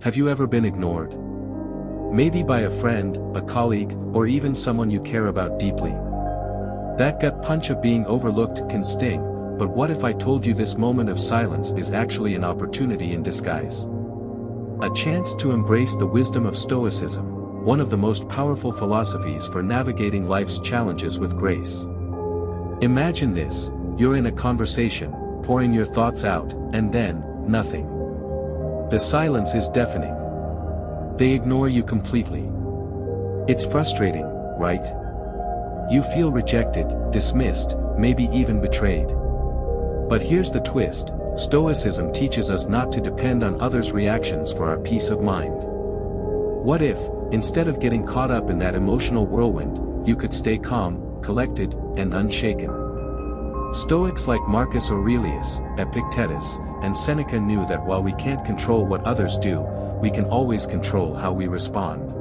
Have you ever been ignored? Maybe by a friend, a colleague, or even someone you care about deeply. That gut punch of being overlooked can sting, but what if I told you this moment of silence is actually an opportunity in disguise? A chance to embrace the wisdom of Stoicism, one of the most powerful philosophies for navigating life's challenges with grace. Imagine this: you're in a conversation, pouring your thoughts out, and then, nothing. The silence is deafening. They ignore you completely. It's frustrating, right? You feel rejected, dismissed, maybe even betrayed. But here's the twist: Stoicism teaches us not to depend on others' reactions for our peace of mind. What if, instead of getting caught up in that emotional whirlwind, you could stay calm, collected, and unshaken? Stoics like Marcus Aurelius, Epictetus, and Seneca knew that while we can't control what others do, we can always control how we respond.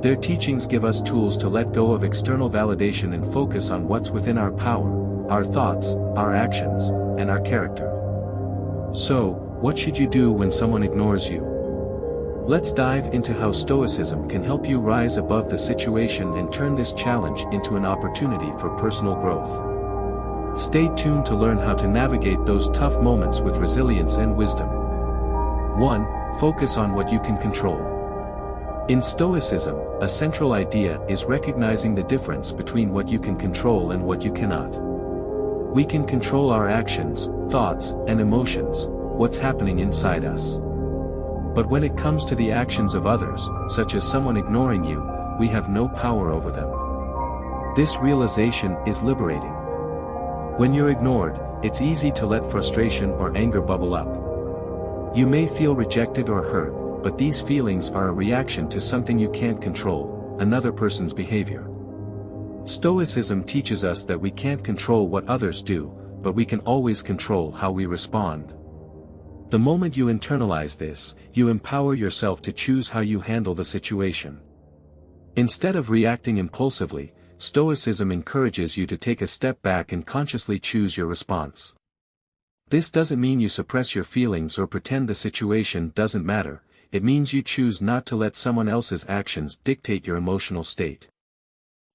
Their teachings give us tools to let go of external validation and focus on what's within our power, our thoughts, our actions, and our character. So, what should you do when someone ignores you? Let's dive into how Stoicism can help you rise above the situation and turn this challenge into an opportunity for personal growth. Stay tuned to learn how to navigate those tough moments with resilience and wisdom. 1. Focus on what you can control. In Stoicism, a central idea is recognizing the difference between what you can control and what you cannot. We can control our actions, thoughts, and emotions, what's happening inside us. But when it comes to the actions of others, such as someone ignoring you, we have no power over them. This realization is liberating. When you're ignored, it's easy to let frustration or anger bubble up. You may feel rejected or hurt, but these feelings are a reaction to something you can't control, another person's behavior. Stoicism teaches us that we can't control what others do, but we can always control how we respond. The moment you internalize this, you empower yourself to choose how you handle the situation. Instead of reacting impulsively, Stoicism encourages you to take a step back and consciously choose your response. This doesn't mean you suppress your feelings or pretend the situation doesn't matter. It means you choose not to let someone else's actions dictate your emotional state.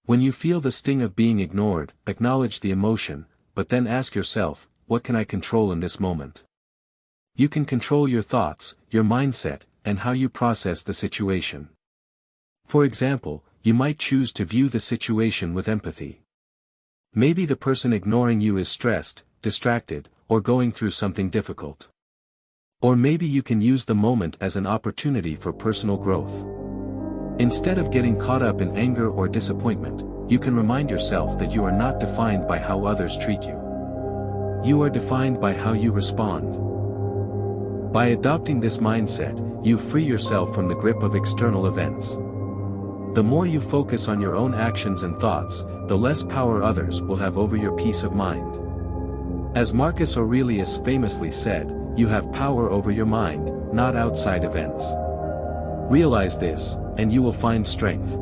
When you feel the sting of being ignored, acknowledge the emotion, but then ask yourself, what can I control in this moment? You can control your thoughts, your mindset, and how you process the situation. For example, you might choose to view the situation with empathy. Maybe the person ignoring you is stressed, distracted, or going through something difficult. Or maybe you can use the moment as an opportunity for personal growth. Instead of getting caught up in anger or disappointment, you can remind yourself that you are not defined by how others treat you. You are defined by how you respond. By adopting this mindset, you free yourself from the grip of external events. The more you focus on your own actions and thoughts, the less power others will have over your peace of mind. As Marcus Aurelius famously said, you have power over your mind, not outside events. Realize this, and you will find strength.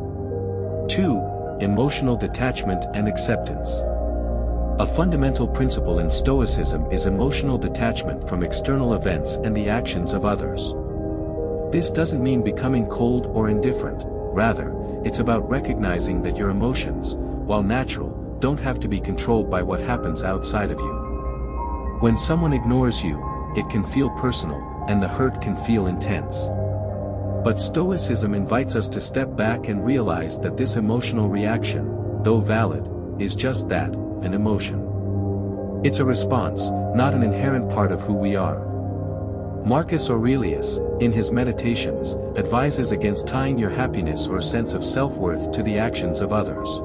2. Emotional detachment and acceptance. A fundamental principle in Stoicism is emotional detachment from external events and the actions of others. This doesn't mean becoming cold or indifferent, rather, it's about recognizing that your emotions, while natural, don't have to be controlled by what happens outside of you. When someone ignores you, it can feel personal, and the hurt can feel intense. But Stoicism invites us to step back and realize that this emotional reaction, though valid, is just that, an emotion. It's a response, not an inherent part of who we are. Marcus Aurelius, in his Meditations, advises against tying your happiness or sense of self-worth to the actions of others.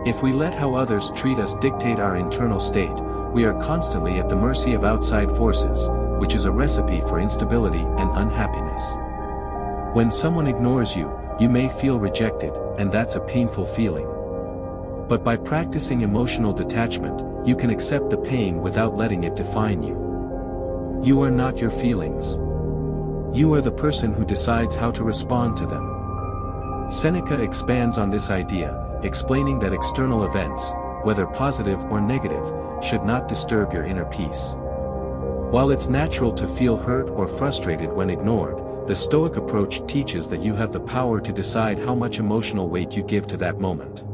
If we let how others treat us dictate our internal state, we are constantly at the mercy of outside forces, which is a recipe for instability and unhappiness. When someone ignores you, you may feel rejected, and that's a painful feeling. But by practicing emotional detachment, you can accept the pain without letting it define you. You are not your feelings. You are the person who decides how to respond to them. Seneca expands on this idea, explaining that external events, whether positive or negative, should not disturb your inner peace. While it's natural to feel hurt or frustrated when ignored, the Stoic approach teaches that you have the power to decide how much emotional weight you give to that moment.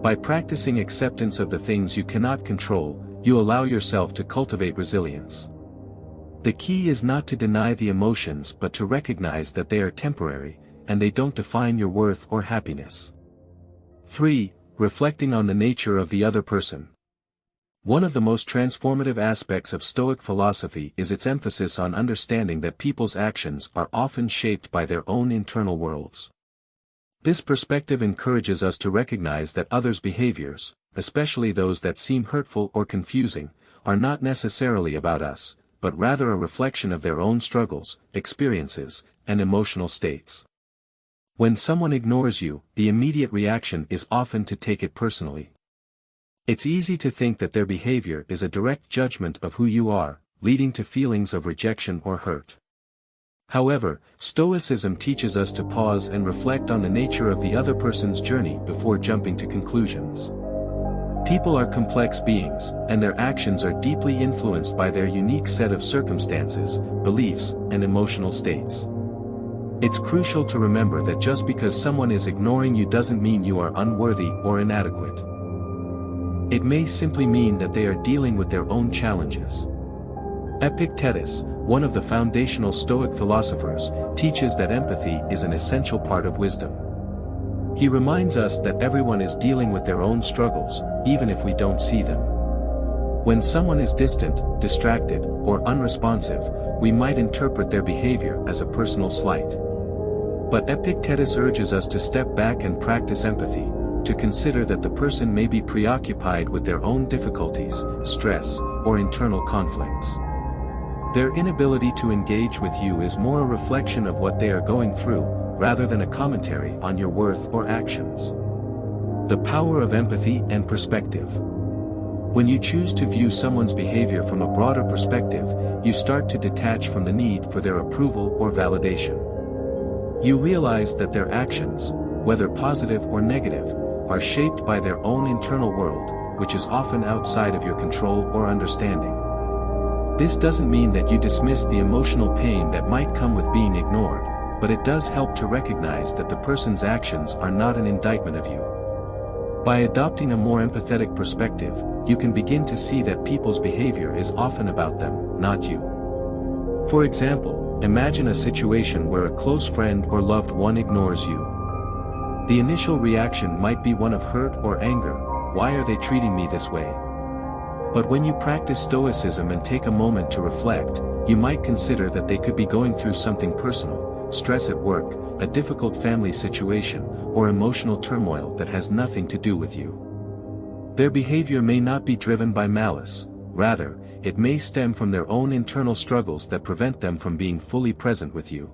By practicing acceptance of the things you cannot control, you allow yourself to cultivate resilience. The key is not to deny the emotions but to recognize that they are temporary, and they don't define your worth or happiness. 3. Reflecting on the nature of the other person. One of the most transformative aspects of Stoic philosophy is its emphasis on understanding that people's actions are often shaped by their own internal worlds. This perspective encourages us to recognize that others' behaviors, especially those that seem hurtful or confusing, are not necessarily about us, but rather a reflection of their own struggles, experiences, and emotional states. When someone ignores you, the immediate reaction is often to take it personally. It's easy to think that their behavior is a direct judgment of who you are, leading to feelings of rejection or hurt. However, Stoicism teaches us to pause and reflect on the nature of the other person's journey before jumping to conclusions. People are complex beings, and their actions are deeply influenced by their unique set of circumstances, beliefs, and emotional states. It's crucial to remember that just because someone is ignoring you doesn't mean you are unworthy or inadequate. It may simply mean that they are dealing with their own challenges. Epictetus, one of the foundational Stoic philosophers, teaches that empathy is an essential part of wisdom. He reminds us that everyone is dealing with their own struggles, even if we don't see them. When someone is distant, distracted, or unresponsive, we might interpret their behavior as a personal slight. But Epictetus urges us to step back and practice empathy, to consider that the person may be preoccupied with their own difficulties, stress, or internal conflicts. Their inability to engage with you is more a reflection of what they are going through, rather than a commentary on your worth or actions. The power of empathy and perspective. When you choose to view someone's behavior from a broader perspective, you start to detach from the need for their approval or validation. You realize that their actions, whether positive or negative, are shaped by their own internal world, which is often outside of your control or understanding. This doesn't mean that you dismiss the emotional pain that might come with being ignored, but it does help to recognize that the person's actions are not an indictment of you. By adopting a more empathetic perspective, you can begin to see that people's behavior is often about them, not you. For example, imagine a situation where a close friend or loved one ignores you. The initial reaction might be one of hurt or anger. Why are they treating me this way? But when you practice Stoicism and take a moment to reflect, you might consider that they could be going through something personal, stress at work, a difficult family situation, or emotional turmoil that has nothing to do with you. Their behavior may not be driven by malice, rather, it may stem from their own internal struggles that prevent them from being fully present with you.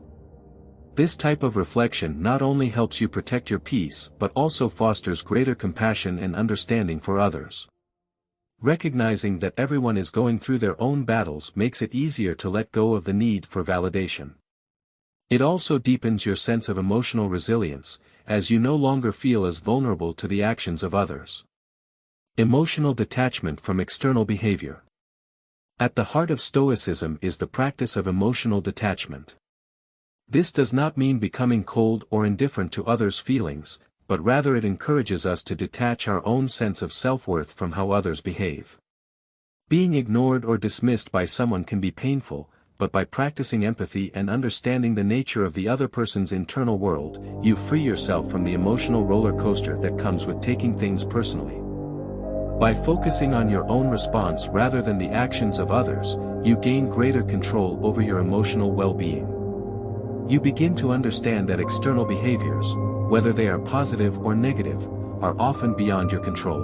This type of reflection not only helps you protect your peace but also fosters greater compassion and understanding for others. Recognizing that everyone is going through their own battles makes it easier to let go of the need for validation. It also deepens your sense of emotional resilience, as you no longer feel as vulnerable to the actions of others. Emotional detachment from external behavior. At the heart of Stoicism is the practice of emotional detachment. This does not mean becoming cold or indifferent to others' feelings, but rather it encourages us to detach our own sense of self-worth from how others behave. Being ignored or dismissed by someone can be painful, but by practicing empathy and understanding the nature of the other person's internal world, you free yourself from the emotional roller coaster that comes with taking things personally. By focusing on your own response rather than the actions of others, you gain greater control over your emotional well-being. You begin to understand that external behaviors, whether they are positive or negative, are often beyond your control.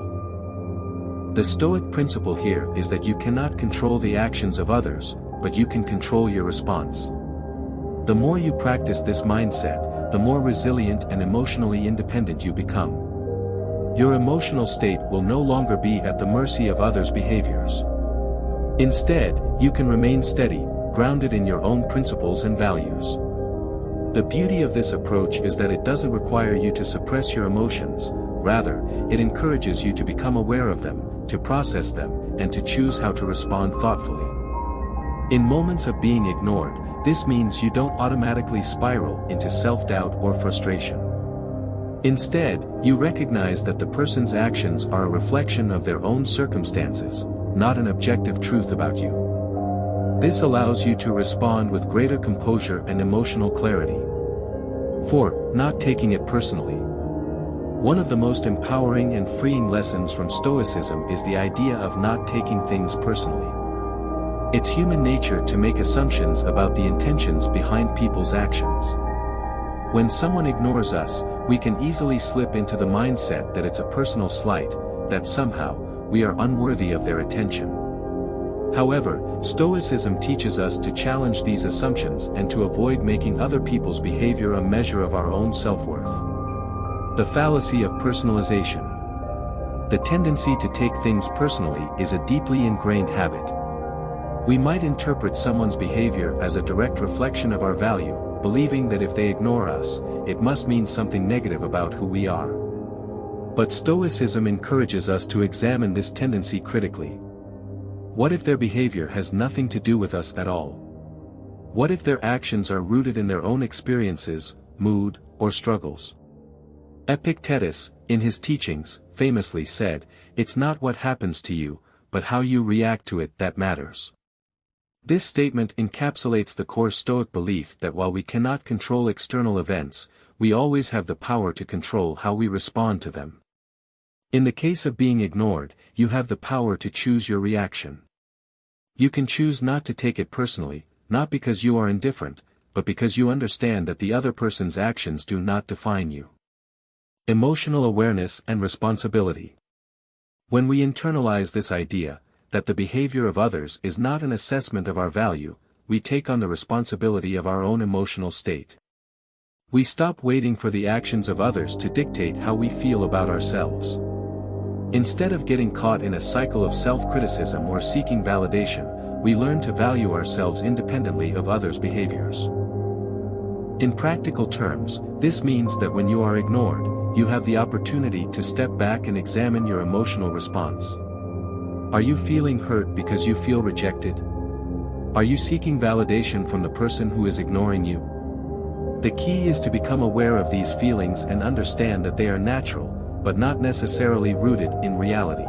The Stoic principle here is that you cannot control the actions of others, but you can control your response. The more you practice this mindset, the more resilient and emotionally independent you become. Your emotional state will no longer be at the mercy of others' behaviors. Instead, you can remain steady, grounded in your own principles and values. The beauty of this approach is that it doesn't require you to suppress your emotions, rather, it encourages you to become aware of them, to process them, and to choose how to respond thoughtfully. In moments of being ignored, this means you don't automatically spiral into self-doubt or frustration. Instead, you recognize that the person's actions are a reflection of their own circumstances, not an objective truth about you. This allows you to respond with greater composure and emotional clarity. 4. Not taking it personally. One of the most empowering and freeing lessons from Stoicism is the idea of not taking things personally. It's human nature to make assumptions about the intentions behind people's actions. When someone ignores us, we can easily slip into the mindset that it's a personal slight, that somehow, we are unworthy of their attention. However, Stoicism teaches us to challenge these assumptions and to avoid making other people's behavior a measure of our own self-worth. The fallacy of personalization. The tendency to take things personally is a deeply ingrained habit. We might interpret someone's behavior as a direct reflection of our value, believing that if they ignore us, it must mean something negative about who we are. But Stoicism encourages us to examine this tendency critically. What if their behavior has nothing to do with us at all? What if their actions are rooted in their own experiences, mood, or struggles? Epictetus, in his teachings, famously said, "It's not what happens to you, but how you react to it that matters." This statement encapsulates the core Stoic belief that while we cannot control external events, we always have the power to control how we respond to them. In the case of being ignored, you have the power to choose your reaction. You can choose not to take it personally, not because you are indifferent, but because you understand that the other person's actions do not define you. Emotional awareness and responsibility. When we internalize this idea, that the behavior of others is not an assessment of our value, we take on the responsibility of our own emotional state. We stop waiting for the actions of others to dictate how we feel about ourselves. Instead of getting caught in a cycle of self-criticism or seeking validation, we learn to value ourselves independently of others' behaviors. In practical terms, this means that when you are ignored, you have the opportunity to step back and examine your emotional response. Are you feeling hurt because you feel rejected? Are you seeking validation from the person who is ignoring you? The key is to become aware of these feelings and understand that they are natural, but not necessarily rooted in reality.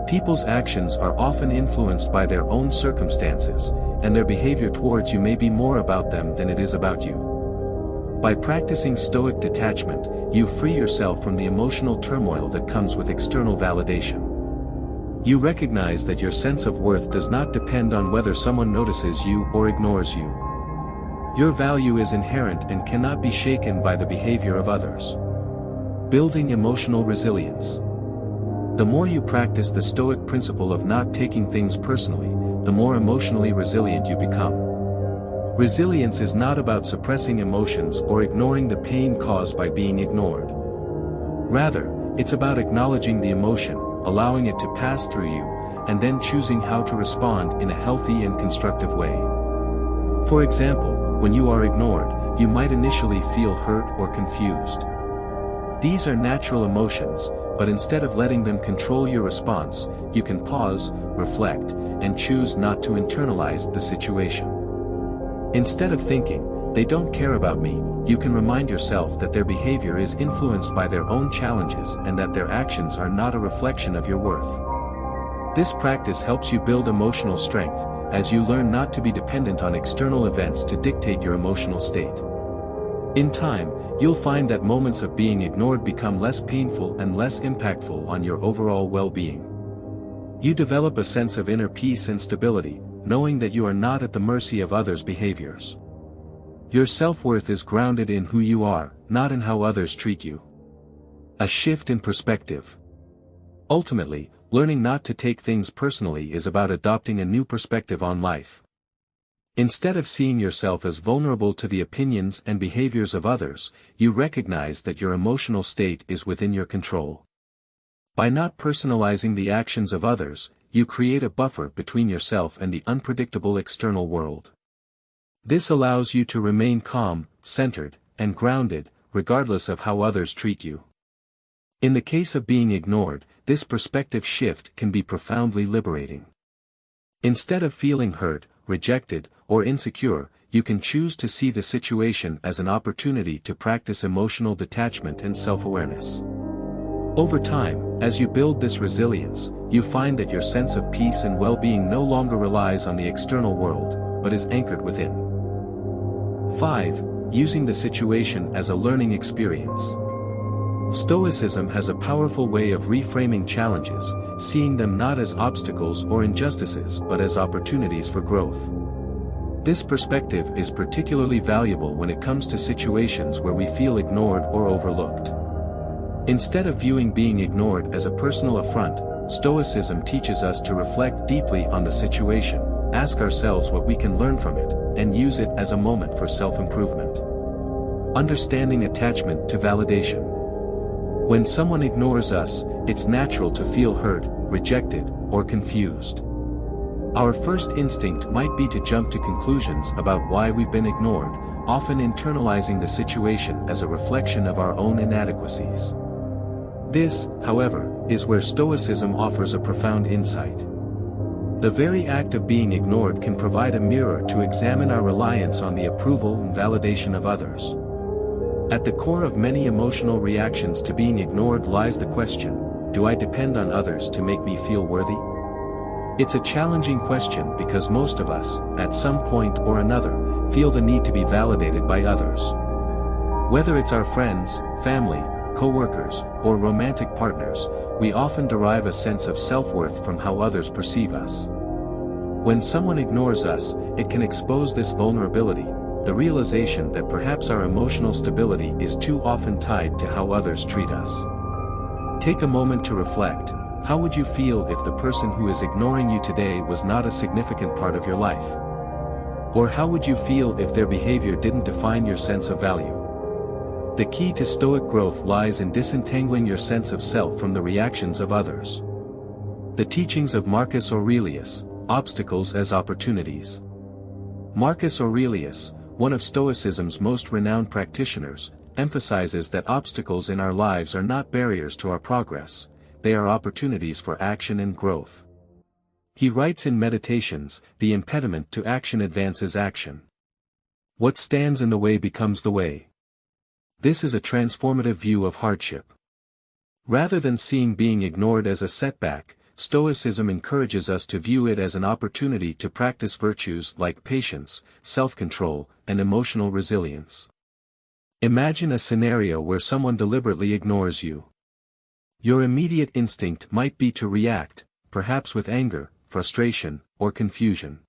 People's actions are often influenced by their own circumstances, and their behavior towards you may be more about them than it is about you. By practicing Stoic detachment, you free yourself from the emotional turmoil that comes with external validation. You recognize that your sense of worth does not depend on whether someone notices you or ignores you. Your value is inherent and cannot be shaken by the behavior of others. Building emotional resilience. The more you practice the Stoic principle of not taking things personally, the more emotionally resilient you become. Resilience is not about suppressing emotions or ignoring the pain caused by being ignored. Rather, it's about acknowledging the emotion, allowing it to pass through you, and then choosing how to respond in a healthy and constructive way. For example, when you are ignored, you might initially feel hurt or confused. These are natural emotions, but instead of letting them control your response, you can pause, reflect, and choose not to internalize the situation. Instead of thinking, "They don't care about me," you can remind yourself that their behavior is influenced by their own challenges and that their actions are not a reflection of your worth. This practice helps you build emotional strength, as you learn not to be dependent on external events to dictate your emotional state. In time, you'll find that moments of being ignored become less painful and less impactful on your overall well-being. You develop a sense of inner peace and stability, knowing that you are not at the mercy of others' behaviors. Your self-worth is grounded in who you are, not in how others treat you. A shift in perspective. Ultimately, learning not to take things personally is about adopting a new perspective on life. Instead of seeing yourself as vulnerable to the opinions and behaviors of others, you recognize that your emotional state is within your control. By not personalizing the actions of others, you create a buffer between yourself and the unpredictable external world. This allows you to remain calm, centered, and grounded, regardless of how others treat you. In the case of being ignored, this perspective shift can be profoundly liberating. Instead of feeling hurt, rejected, or insecure, you can choose to see the situation as an opportunity to practice emotional detachment and self-awareness. Over time, as you build this resilience, you find that your sense of peace and well-being no longer relies on the external world, but is anchored within. 5. Using the situation as a learning experience. Stoicism has a powerful way of reframing challenges, seeing them not as obstacles or injustices but as opportunities for growth. This perspective is particularly valuable when it comes to situations where we feel ignored or overlooked. Instead of viewing being ignored as a personal affront, Stoicism teaches us to reflect deeply on the situation, ask ourselves what we can learn from it, and use it as a moment for self-improvement. Understanding attachment to validation. When someone ignores us, it's natural to feel hurt, rejected, or confused. Our first instinct might be to jump to conclusions about why we've been ignored, often internalizing the situation as a reflection of our own inadequacies. This, however, is where Stoicism offers a profound insight. The very act of being ignored can provide a mirror to examine our reliance on the approval and validation of others. At the core of many emotional reactions to being ignored lies the question, do I depend on others to make me feel worthy? It's a challenging question because most of us, at some point or another, feel the need to be validated by others. Whether it's our friends, family, co-workers, or romantic partners, we often derive a sense of self-worth from how others perceive us. When someone ignores us, it can expose this vulnerability, the realization that perhaps our emotional stability is too often tied to how others treat us. Take a moment to reflect. How would you feel if the person who is ignoring you today was not a significant part of your life? Or how would you feel if their behavior didn't define your sense of value? The key to Stoic growth lies in disentangling your sense of self from the reactions of others. The teachings of Marcus Aurelius, Obstacles as Opportunities. Marcus Aurelius, one of Stoicism's most renowned practitioners, emphasizes that obstacles in our lives are not barriers to our progress, they are opportunities for action and growth. He writes in Meditations, the impediment to action advances action. What stands in the way becomes the way. This is a transformative view of hardship. Rather than seeing being ignored as a setback, Stoicism encourages us to view it as an opportunity to practice virtues like patience, self-control, and emotional resilience. Imagine a scenario where someone deliberately ignores you. Your immediate instinct might be to react, perhaps with anger, frustration, or confusion.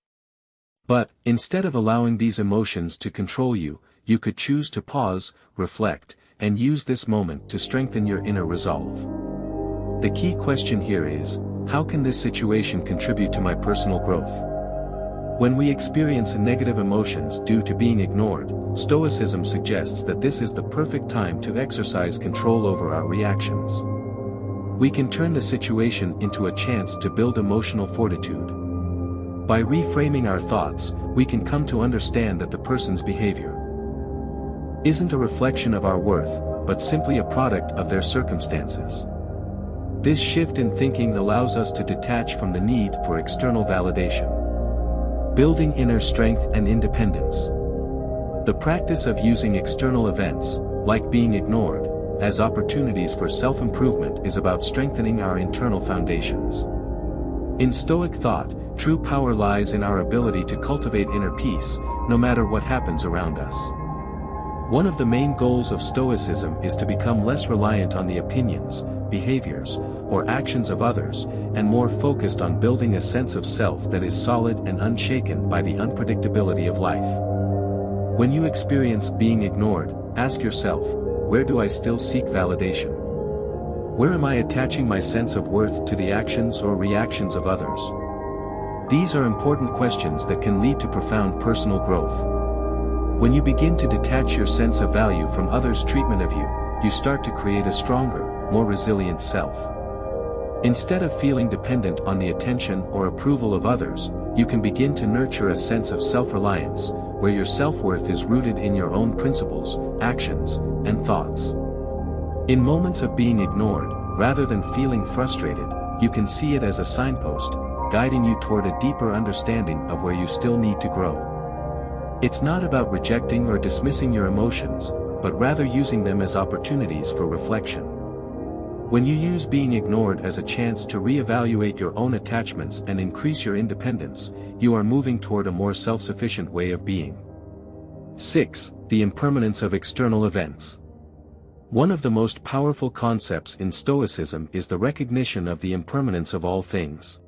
But, instead of allowing these emotions to control you, you could choose to pause, reflect, and use this moment to strengthen your inner resolve. The key question here is, how can this situation contribute to my personal growth? When we experience negative emotions due to being ignored, Stoicism suggests that this is the perfect time to exercise control over our reactions. We can turn the situation into a chance to build emotional fortitude. By reframing our thoughts, we can come to understand that the person's behavior isn't a reflection of our worth, but simply a product of their circumstances. This shift in thinking allows us to detach from the need for external validation, building inner strength and independence. The practice of using external events, like being ignored, as opportunities for self-improvement is about strengthening our internal foundations. In Stoic thought, true power lies in our ability to cultivate inner peace, no matter what happens around us. One of the main goals of Stoicism is to become less reliant on the opinions, behaviors, or actions of others, and more focused on building a sense of self that is solid and unshaken by the unpredictability of life. When you experience being ignored, ask yourself, where do I still seek validation? Where am I attaching my sense of worth to the actions or reactions of others? These are important questions that can lead to profound personal growth. When you begin to detach your sense of value from others' treatment of you, you start to create a stronger, more resilient self. Instead of feeling dependent on the attention or approval of others, you can begin to nurture a sense of self-reliance, where your self-worth is rooted in your own principles, actions, and thoughts. In moments of being ignored, rather than feeling frustrated, you can see it as a signpost, guiding you toward a deeper understanding of where you still need to grow. It's not about rejecting or dismissing your emotions, but rather using them as opportunities for reflection. When you use being ignored as a chance to reevaluate your own attachments and increase your independence, you are moving toward a more self-sufficient way of being. 6. The impermanence of external events. One of the most powerful concepts in Stoicism is the recognition of the impermanence of all things.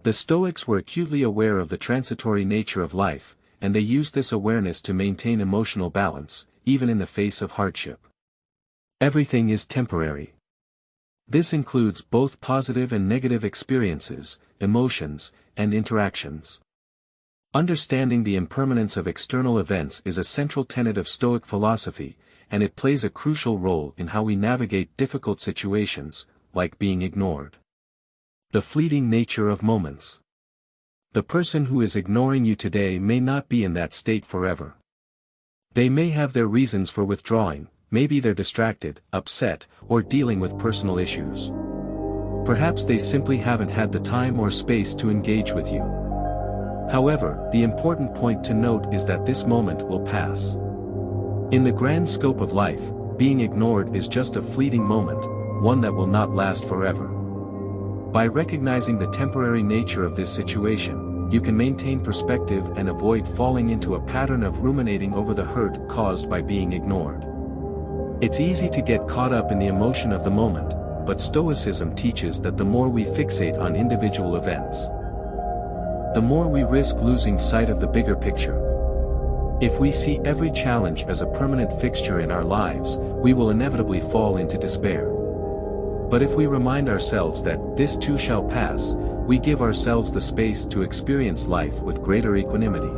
The Stoics were acutely aware of the transitory nature of life, and they used this awareness to maintain emotional balance, even in the face of hardship. Everything is temporary. This includes both positive and negative experiences, emotions, and interactions. Understanding the impermanence of external events is a central tenet of Stoic philosophy, and it plays a crucial role in how we navigate difficult situations, like being ignored. The fleeting nature of moments. The person who is ignoring you today may not be in that state forever. They may have their reasons for withdrawing, maybe they're distracted, upset, or dealing with personal issues. Perhaps they simply haven't had the time or space to engage with you. However, the important point to note is that this moment will pass. In the grand scope of life, being ignored is just a fleeting moment, one that will not last forever. By recognizing the temporary nature of this situation, you can maintain perspective and avoid falling into a pattern of ruminating over the hurt caused by being ignored. It's easy to get caught up in the emotion of the moment, but Stoicism teaches that the more we fixate on individual events, the more we risk losing sight of the bigger picture. If we see every challenge as a permanent fixture in our lives, we will inevitably fall into despair. But if we remind ourselves that this too shall pass, we give ourselves the space to experience life with greater equanimity.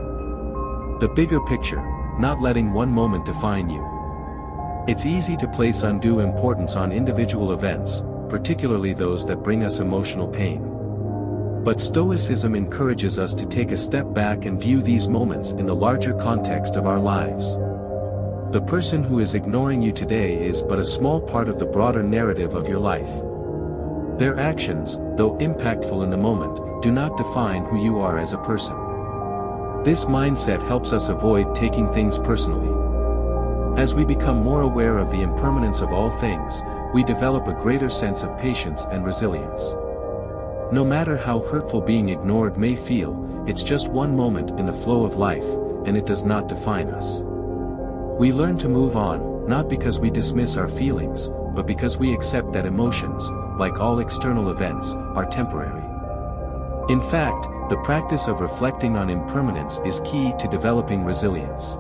The bigger picture, not letting one moment define you. It's easy to place undue importance on individual events, particularly those that bring us emotional pain. But Stoicism encourages us to take a step back and view these moments in the larger context of our lives. The person who is ignoring you today is but a small part of the broader narrative of your life. Their actions, though impactful in the moment, do not define who you are as a person. This mindset helps us avoid taking things personally. As we become more aware of the impermanence of all things, we develop a greater sense of patience and resilience. No matter how hurtful being ignored may feel, it's just one moment in the flow of life, and it does not define us. We learn to move on, not because we dismiss our feelings, but because we accept that emotions, like all external events, are temporary. In fact, the practice of reflecting on impermanence is key to developing resilience.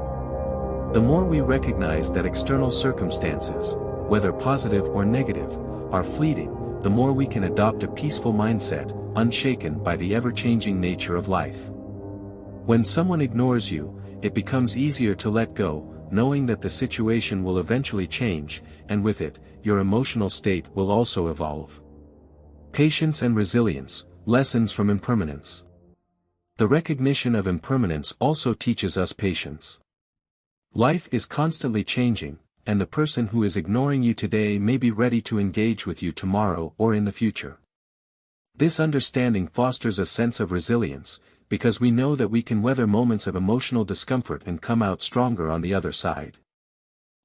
The more we recognize that external circumstances, whether positive or negative, are fleeting, the more we can adopt a peaceful mindset, unshaken by the ever-changing nature of life. When someone ignores you, it becomes easier to let go, knowing that the situation will eventually change, and with it, your emotional state will also evolve. Patience and resilience, lessons from impermanence. The recognition of impermanence also teaches us patience. Life is constantly changing, and the person who is ignoring you today may be ready to engage with you tomorrow or in the future. This understanding fosters a sense of resilience, because we know that we can weather moments of emotional discomfort and come out stronger on the other side.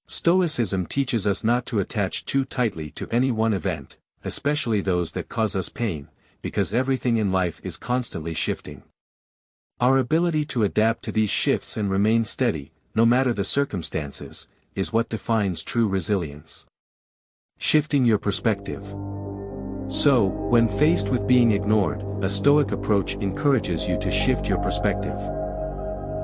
Stoicism teaches us not to attach too tightly to any one event, especially those that cause us pain, because everything in life is constantly shifting. Our ability to adapt to these shifts and remain steady, no matter the circumstances, is what defines true resilience. Shifting your perspective. So, when faced with being ignored, a Stoic approach encourages you to shift your perspective.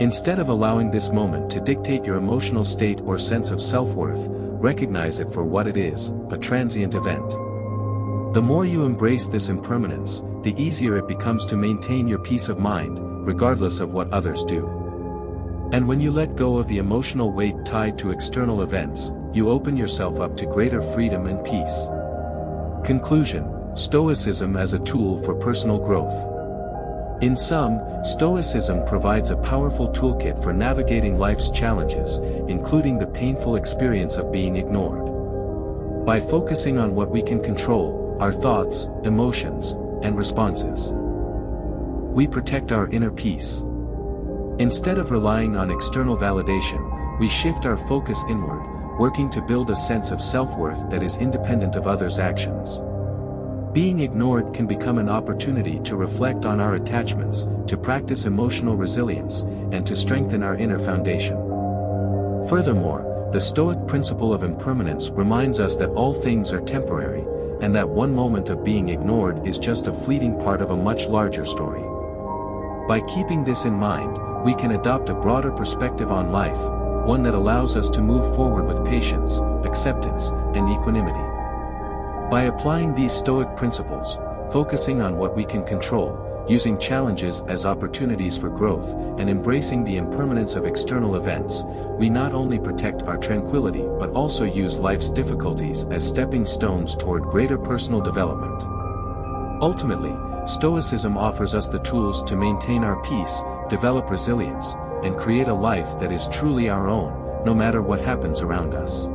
Instead of allowing this moment to dictate your emotional state or sense of self-worth, recognize it for what it is, a transient event. The more you embrace this impermanence, the easier it becomes to maintain your peace of mind, regardless of what others do. And when you let go of the emotional weight tied to external events, you open yourself up to greater freedom and peace. Conclusion: Stoicism as a tool for personal growth. In sum, Stoicism provides a powerful toolkit for navigating life's challenges, including the painful experience of being ignored. By focusing on what we can control, our thoughts, emotions, and responses, we protect our inner peace. Instead of relying on external validation, we shift our focus inward, working to build a sense of self-worth that is independent of others' actions. Being ignored can become an opportunity to reflect on our attachments, to practice emotional resilience, and to strengthen our inner foundation. Furthermore, the Stoic principle of impermanence reminds us that all things are temporary, and that one moment of being ignored is just a fleeting part of a much larger story. By keeping this in mind, we can adopt a broader perspective on life, one that allows us to move forward with patience, acceptance, and equanimity. By applying these Stoic principles, focusing on what we can control, using challenges as opportunities for growth, and embracing the impermanence of external events, we not only protect our tranquility but also use life's difficulties as stepping stones toward greater personal development. Ultimately, Stoicism offers us the tools to maintain our peace, develop resilience, and create a life that is truly our own, no matter what happens around us.